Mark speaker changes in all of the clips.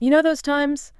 Speaker 1: You know those times?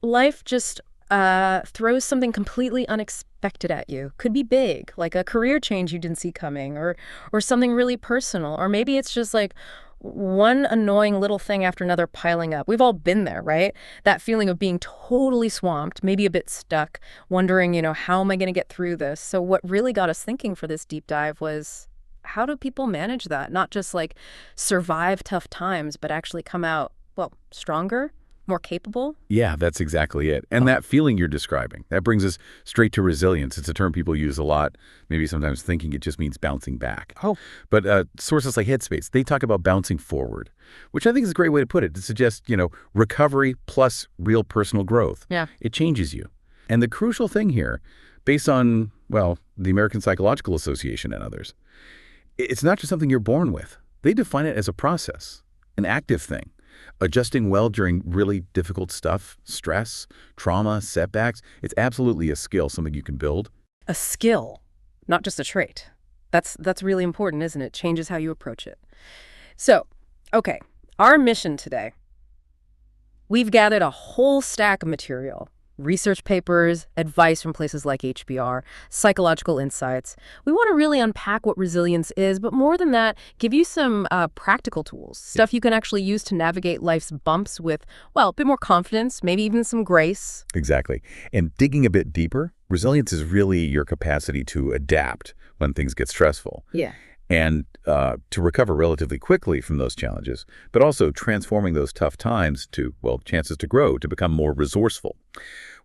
Speaker 1: Life just throws something completely unexpected at you. Could be big, like a career change you didn't see coming, or something really personal. Or maybe it's just like one annoying little thing after another piling up. We've all been there, right? That feeling of being totally swamped, maybe a bit stuck, wondering, how am I going to get through this? So what really got us thinking for this deep dive was, how do people manage that? Not just like survive tough times, but actually come out, well, stronger, more capable?
Speaker 2: Yeah, that's exactly it. And that feeling you're describing, that brings us straight to resilience. It's a term people use a lot, maybe sometimes thinking it just means bouncing back.
Speaker 1: Oh.
Speaker 2: But sources like Headspace, they talk about bouncing forward, which I think is a great way to put it. To suggest, recovery plus real personal growth.
Speaker 1: Yeah.
Speaker 2: It changes you. And the crucial thing here, based on, well, the American Psychological Association and others, it's not just something you're born with. They define it as a process, an active thing. Adjusting well during really difficult stuff, stress, trauma, setbacks, it's absolutely a skill, something you can build.
Speaker 1: A skill, not just a trait. That's really important, isn't it? Changes how you approach it. So, okay, our mission today. We've gathered a whole stack of material. Research papers, advice from places like HBR, psychological insights. We want to really unpack what resilience is, but more than that, give you some practical tools, stuff you can actually use to navigate life's bumps with, well, a bit more confidence, maybe even some grace.
Speaker 2: Exactly. And digging a bit deeper, resilience is really your capacity to adapt when things get stressful.
Speaker 1: Yeah.
Speaker 2: And to recover relatively quickly from those challenges, but also transforming those tough times to, well, chances to grow, to become more resourceful.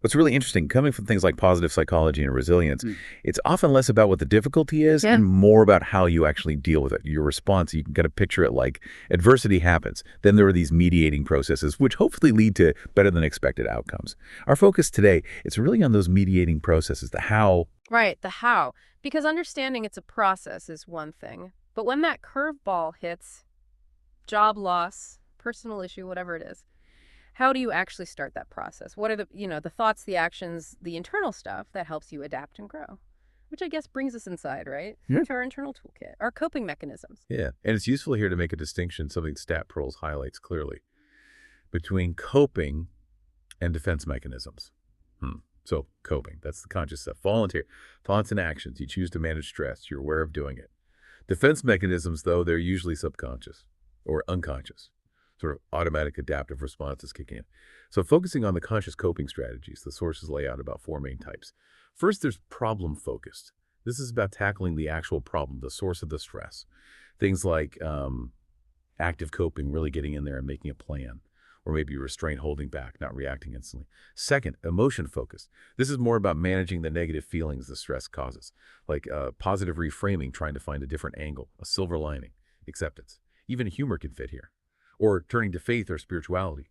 Speaker 2: What's really interesting, coming from things like positive psychology and resilience, it's often less about what the difficulty is and more about how you actually deal with it, your response. You can kind of picture it like adversity happens. Then there are these mediating processes, which hopefully lead to better than expected outcomes. Our focus today is really on those mediating processes, the how.
Speaker 1: Right, the how. Because understanding it's a process is one thing. But when that curveball hits, job loss, personal issue, whatever it is, how do you actually start that process? What are the thoughts, the actions, the internal stuff that helps you adapt and grow? Which I guess brings us inside, right?
Speaker 2: Yeah.
Speaker 1: To our internal toolkit, our coping mechanisms.
Speaker 2: Yeah, and it's useful here to make a distinction, something Stat Pearls highlights clearly, between coping and defense mechanisms. So coping, that's the conscious stuff. Voluntary thoughts and actions. You choose to manage stress. You're aware of doing it. Defense mechanisms, though, they're usually subconscious or unconscious. Sort of automatic adaptive responses kick in. So focusing on the conscious coping strategies, the sources lay out about 4 main types. First, there's problem-focused. This is about tackling the actual problem, the source of the stress. Things like active coping, really getting in there and making a plan. Or maybe restraint, holding back, not reacting instantly. Second, emotion-focused. This is more about managing the negative feelings the stress causes, like positive reframing, trying to find a different angle, a silver lining, acceptance. Even humor can fit here. Or turning to faith or spirituality.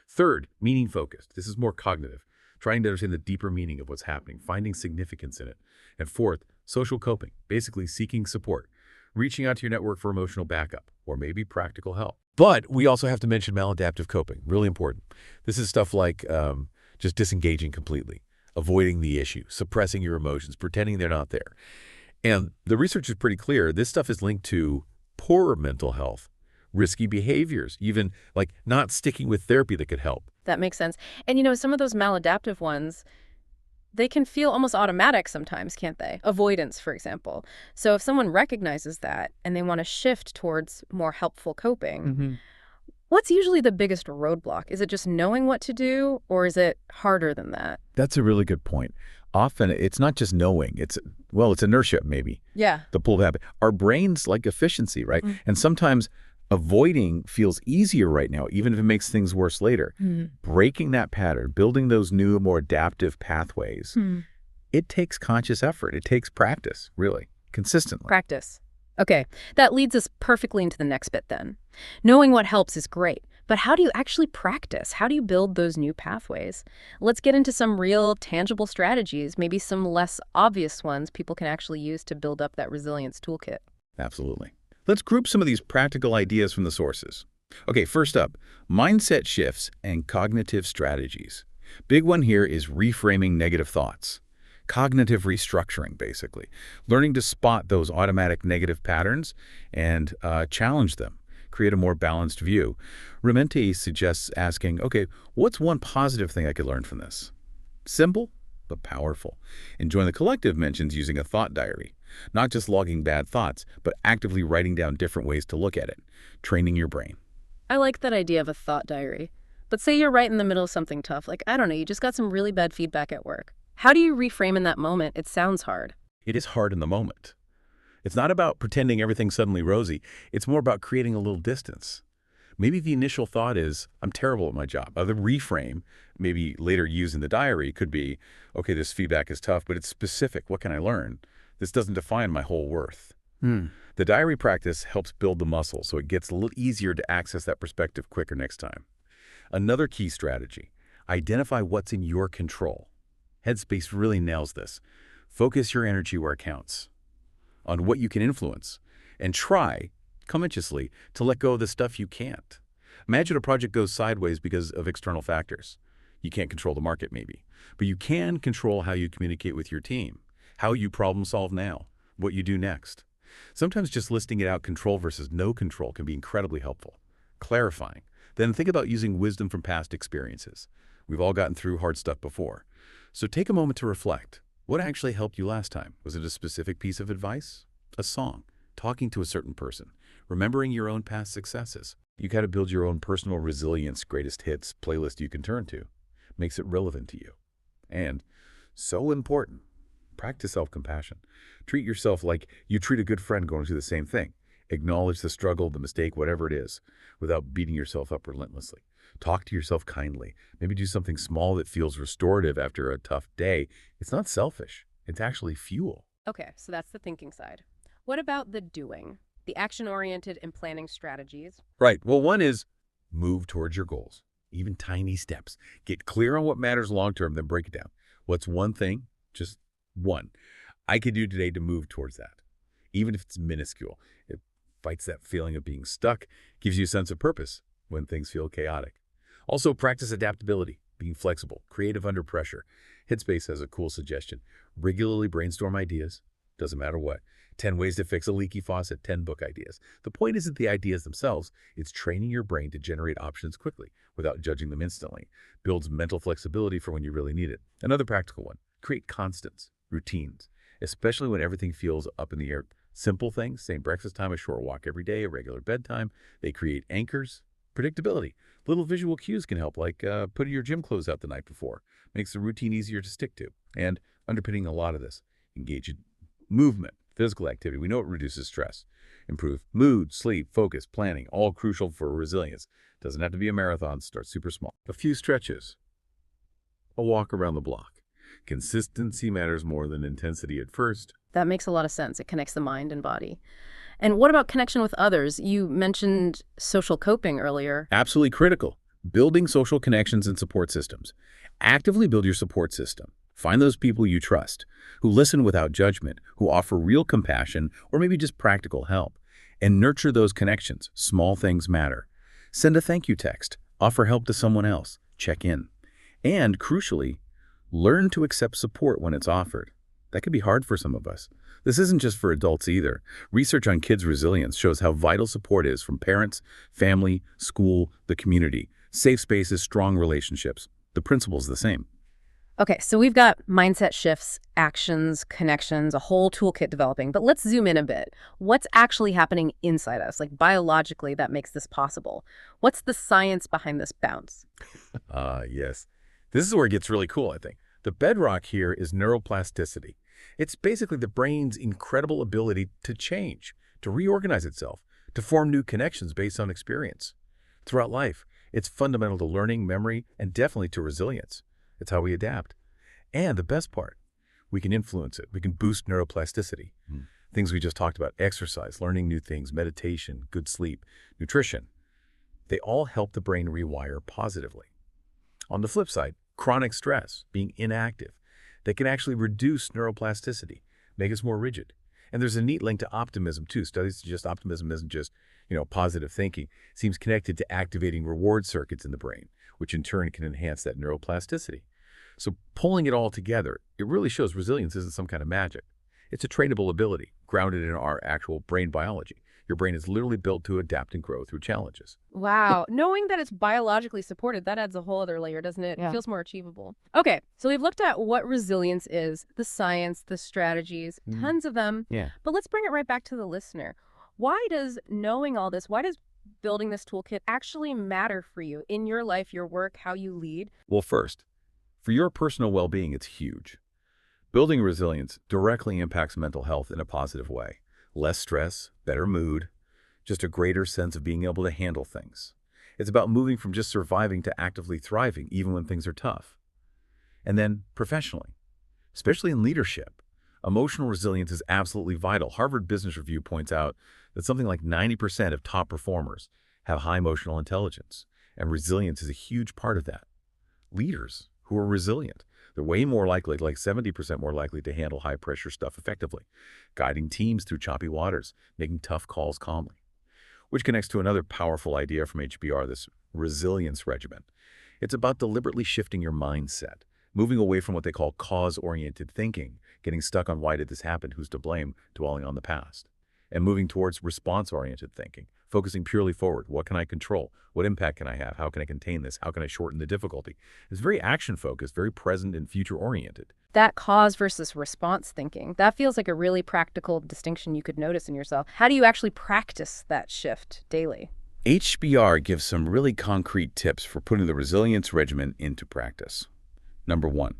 Speaker 2: Third, meaning-focused. This is more cognitive, trying to understand the deeper meaning of what's happening, finding significance in it. And fourth, social coping, basically seeking support, reaching out to your network for emotional backup, or maybe practical help. But we also have to mention maladaptive coping, really important. This is stuff like just disengaging completely, avoiding the issue, suppressing your emotions, pretending they're not there. And the research is pretty clear. This stuff is linked to poorer mental health, risky behaviors, even like not sticking with therapy that could help.
Speaker 1: That makes sense. And some of those maladaptive ones, they can feel almost automatic sometimes, can't they? Avoidance, for example. So if someone recognizes that and they want to shift towards more helpful coping, what's usually the biggest roadblock? Is it just knowing what to do, or is it harder than that?
Speaker 2: That's a really good point. Often it's not just knowing. It's inertia, maybe.
Speaker 1: Yeah.
Speaker 2: The pull of habit. Our brains like efficiency, right? And sometimes avoiding feels easier right now, even if it makes things worse later. Breaking that pattern, building those new, more adaptive pathways, it takes conscious effort. It takes practice, really, consistently.
Speaker 1: Practice. Okay, that leads us perfectly into the next bit then. Knowing what helps is great, but how do you actually practice? How do you build those new pathways? Let's get into some real, tangible strategies, maybe some less obvious ones people can actually use to build up that resilience toolkit.
Speaker 2: Absolutely. Let's group some of these practical ideas from the sources. Okay, first up, mindset shifts and cognitive strategies. Big one here is reframing negative thoughts. Cognitive restructuring, basically. Learning to spot those automatic negative patterns and challenge them. create a more balanced view. Rementi suggests asking, okay, what's one positive thing I could learn from this? Simple, but powerful. And Join the Collective mentions using a thought diary, not just logging bad thoughts, but actively writing down different ways to look at it, training your brain.
Speaker 1: I like that idea of a thought diary. But say you're right in the middle of something tough, like, I don't know, you just got some really bad feedback at work. How do you reframe in that moment? It sounds hard.
Speaker 2: It is hard in the moment. It's not about pretending everything's suddenly rosy. It's more about creating a little distance. Maybe the initial thought is, I'm terrible at my job. The reframe, maybe later used in the diary, could be, okay, this feedback is tough, but it's specific. What can I learn? This doesn't define my whole worth. The diary practice helps build the muscle, so it gets a little easier to access that perspective quicker next time. Another key strategy, identify what's in your control. Headspace really nails this. Focus your energy where it counts, on what you can influence, and try, consciously, to let go of the stuff you can't. Imagine a project goes sideways because of external factors. You can't control the market, maybe, but you can control how you communicate with your team, how you problem solve now, what you do next. Sometimes just listing it out, control versus no control, can be incredibly helpful. Clarifying. Then think about using wisdom from past experiences. We've all gotten through hard stuff before. So take a moment to reflect. What actually helped you last time? Was it a specific piece of advice? A song? Talking to a certain person? Remembering your own past successes? You got to build your own personal resilience greatest hits playlist you can turn to. Makes it relevant to you. And, so important, practice self-compassion. Treat yourself like you treat a good friend going through the same thing. Acknowledge the struggle, the mistake, whatever it is, without beating yourself up relentlessly. Talk to yourself kindly. Maybe do something small that feels restorative after a tough day. It's not selfish. It's actually fuel.
Speaker 1: Okay, so that's the thinking side. What about the doing? The action-oriented and planning strategies?
Speaker 2: Right. Well, one is move towards your goals. Even tiny steps. Get clear on what matters long-term, then break it down. What's one thing? Just one. I could do today to move towards that. Even if it's minuscule. It fights that feeling of being stuck, gives you a sense of purpose when things feel chaotic. Also, practice adaptability, being flexible, creative under pressure. Headspace has a cool suggestion. Regularly brainstorm ideas, doesn't matter what. 10 ways to fix a leaky faucet, 10 book ideas. The point isn't the ideas themselves, it's training your brain to generate options quickly without judging them instantly. Builds mental flexibility for when you really need it. Another practical one, create constants, routines, especially when everything feels up in the air. Simple things, same breakfast time, a short walk every day, a regular bedtime. They create anchors, predictability. Little visual cues can help, like putting your gym clothes out the night before. Makes the routine easier to stick to. And underpinning a lot of this, engage in movement, physical activity. We know it reduces stress. Improve mood, sleep, focus, planning, all crucial for resilience. Doesn't have to be a marathon, start super small. A few stretches, a walk around the block. Consistency matters more than intensity at first.
Speaker 1: That makes a lot of sense. It connects the mind and body. And what about connection with others? You mentioned social coping earlier.
Speaker 2: Absolutely critical. Building social connections and support systems. Actively build your support system. Find those people you trust, who listen without judgment, who offer real compassion or maybe just practical help. And nurture those connections. Small things matter. Send a thank you text. Offer help to someone else. Check in. And crucially, learn to accept support when it's offered. That could be hard for some of us. This isn't just for adults either. Research on kids' resilience shows how vital support is from parents, family, school, the community. Safe spaces, strong relationships. The principle's the same.
Speaker 1: Okay, so we've got mindset shifts, actions, connections, a whole toolkit developing. But let's zoom in a bit. What's actually happening inside us, like biologically, that makes this possible? What's the science behind this bounce?
Speaker 2: Yes. This is where it gets really cool, I think. The bedrock here is neuroplasticity. It's basically the brain's incredible ability to change, to reorganize itself, to form new connections based on experience. Throughout life, it's fundamental to learning, memory, and definitely to resilience. It's how we adapt. And the best part, we can influence it. We can boost neuroplasticity. Things we just talked about, exercise, learning new things, meditation, good sleep, nutrition. They all help the brain rewire positively. On the flip side, chronic stress, being inactive, that can actually reduce neuroplasticity, make us more rigid. And there's a neat link to optimism too. Studies suggest optimism isn't just, positive thinking. It seems connected to activating reward circuits in the brain, which in turn can enhance that neuroplasticity. So pulling it all together, it really shows resilience isn't some kind of magic. It's a trainable ability grounded in our actual brain biology. Your brain is literally built to adapt and grow through challenges.
Speaker 1: Wow. Knowing that it's biologically supported, that adds a whole other layer, doesn't it? It
Speaker 3: Yeah.
Speaker 1: feels more achievable. Okay, so we've looked at what resilience is, the science, the strategies, tons of them.
Speaker 3: Yeah.
Speaker 1: But let's bring it right back to the listener. Why does knowing all this, why does building this toolkit actually matter for you in your life, your work, how you lead?
Speaker 2: Well, first, for your personal well-being, it's huge. Building resilience directly impacts mental health in a positive way. Less stress, better mood, just a greater sense of being able to handle things. It's about moving from just surviving to actively thriving, even when things are tough. And then professionally, especially in leadership, emotional resilience is absolutely vital. Harvard Business Review points out that something like 90% of top performers have high emotional intelligence, and resilience is a huge part of that. Leaders who are resilient, they're way more likely, like 70% more likely to handle high-pressure stuff effectively, guiding teams through choppy waters, making tough calls calmly. Which connects to another powerful idea from HBR, this resilience regimen. It's about deliberately shifting your mindset, moving away from what they call cause-oriented thinking, getting stuck on why did this happen, who's to blame, dwelling on the past, and moving towards response-oriented thinking, focusing purely forward. What can I control? What impact can I have? How can I contain this? How can I shorten the difficulty? It's very action-focused, very present and future-oriented.
Speaker 1: That cause versus response thinking, that feels like a really practical distinction you could notice in yourself. How do you actually practice that shift daily?
Speaker 2: HBR gives some really concrete tips for putting the resilience regimen into practice. Number 1,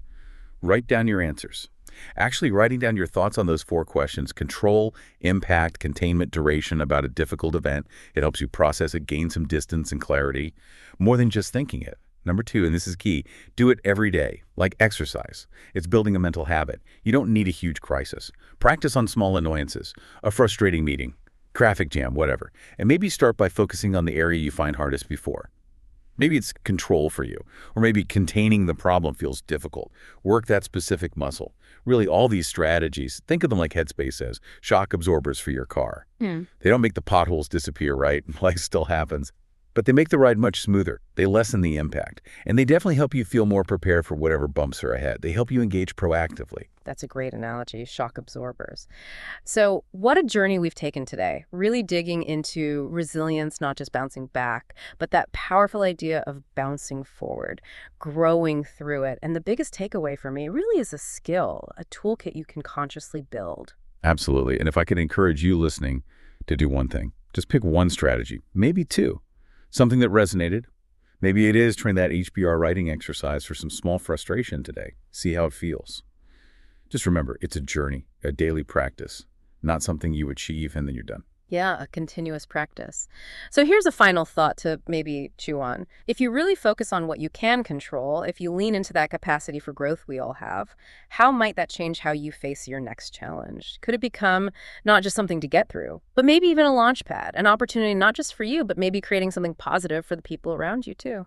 Speaker 2: write down your answers. Actually writing down your thoughts on those 4 questions, control, impact, containment, duration about a difficult event. It helps you process it, gain some distance and clarity, more than just thinking it. Number 2, and this is key, do it every day, like exercise. It's building a mental habit. You don't need a huge crisis. Practice on small annoyances, a frustrating meeting, traffic jam, whatever. And maybe start by focusing on the area you find hardest before. Maybe it's control for you, or maybe containing the problem feels difficult. Work that specific muscle. Really, all these strategies, think of them like Headspace says, shock absorbers for your car. They don't make the potholes disappear, right? Life still happens. But they make the ride much smoother. They lessen the impact. And they definitely help you feel more prepared for whatever bumps are ahead. They help you engage proactively.
Speaker 1: That's a great analogy, shock absorbers. So what a journey we've taken today, really digging into resilience, not just bouncing back, but that powerful idea of bouncing forward, growing through it. And the biggest takeaway for me really is a skill, a toolkit you can consciously build.
Speaker 2: Absolutely. And if I could encourage you listening to do one thing, just pick one strategy, maybe 2. Something that resonated. Maybe it is trying that HBR writing exercise for some small frustration today. See how it feels. Just remember, it's a journey, a daily practice, not something you achieve and then you're done.
Speaker 1: Yeah, a continuous practice. So here's a final thought to maybe chew on. If you really focus on what you can control, if you lean into that capacity for growth we all have, how might that change how you face your next challenge? Could it become not just something to get through, but maybe even a launch pad, an opportunity not just for you, but maybe creating something positive for the people around you too?